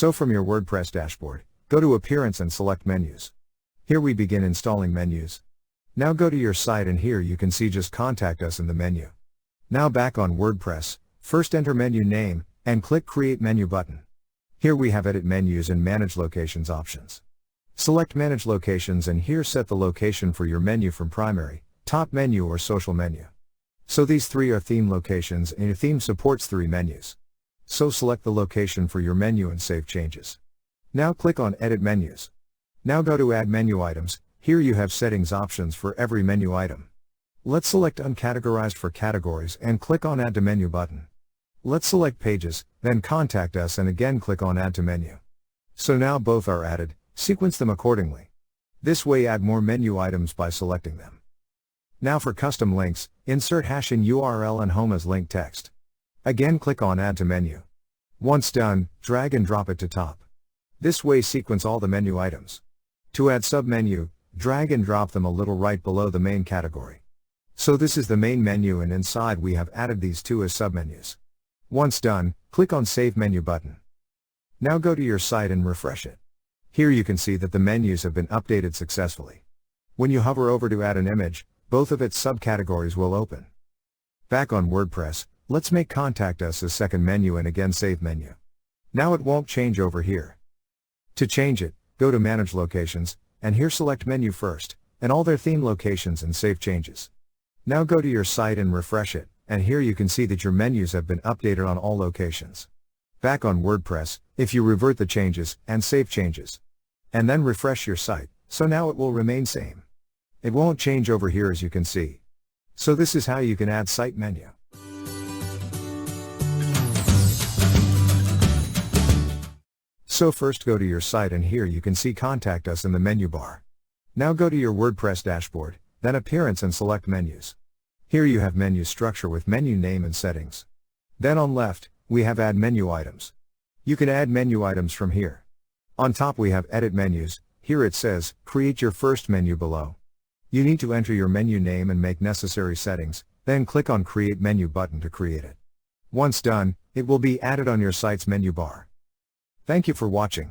So from your WordPress dashboard, go to Appearance and select Menus. Here we begin installing menus. Now go to your site and here you can see just Contact Us in the menu. Now back on WordPress, first enter menu name, and click Create Menu button. Here we have Edit Menus and Manage Locations options. Select Manage Locations and here set the location for your menu from Primary, Top Menu or Social Menu. So these three are theme locations and your theme supports 3 menus. So select the location for your menu and save changes. Now click on Edit Menus. Now go to Add Menu Items, here you have settings options for every menu item. Let's select Uncategorized for categories and click on Add to Menu button. Let's select Pages, then Contact Us and again click on Add to Menu. So now both are added, sequence them accordingly. This way add more menu items by selecting them. Now for custom links, insert hashing URL and home as link text. Again click on Add to Menu. Once done, drag and drop it to top. This way sequence all the menu items. To add submenu, drag and drop them a little right below the main category. So this is the main menu and inside we have added these 2 as submenus. Once done, click on Save Menu button. Now go to your site and refresh it. Here you can see that the menus have been updated successfully. When you hover over to add an image, both of its subcategories will open. Back on WordPress, let's make Contact Us as second menu and again Save Menu. Now it won't change over here. To change it, go to Manage Locations, and here select Menu first, and all their theme locations and save changes. Now go to your site and refresh it, and here you can see that your menus have been updated on all locations. Back on WordPress, if you revert the changes, and save changes, and then refresh your site, so now it will remain same. It won't change over here as you can see. So this is how you can add site menu. So first go to your site and here you can see Contact Us in the menu bar. Now go to your WordPress dashboard, then Appearance and select Menus. Here you have menu structure with menu name and settings. Then on left, we have Add Menu Items. You can add menu items from here. On top we have Edit Menus, here it says, Create your first menu below. You need to enter your menu name and make necessary settings, then click on Create Menu button to create it. Once done, it will be added on your site's menu bar. Thank you for watching.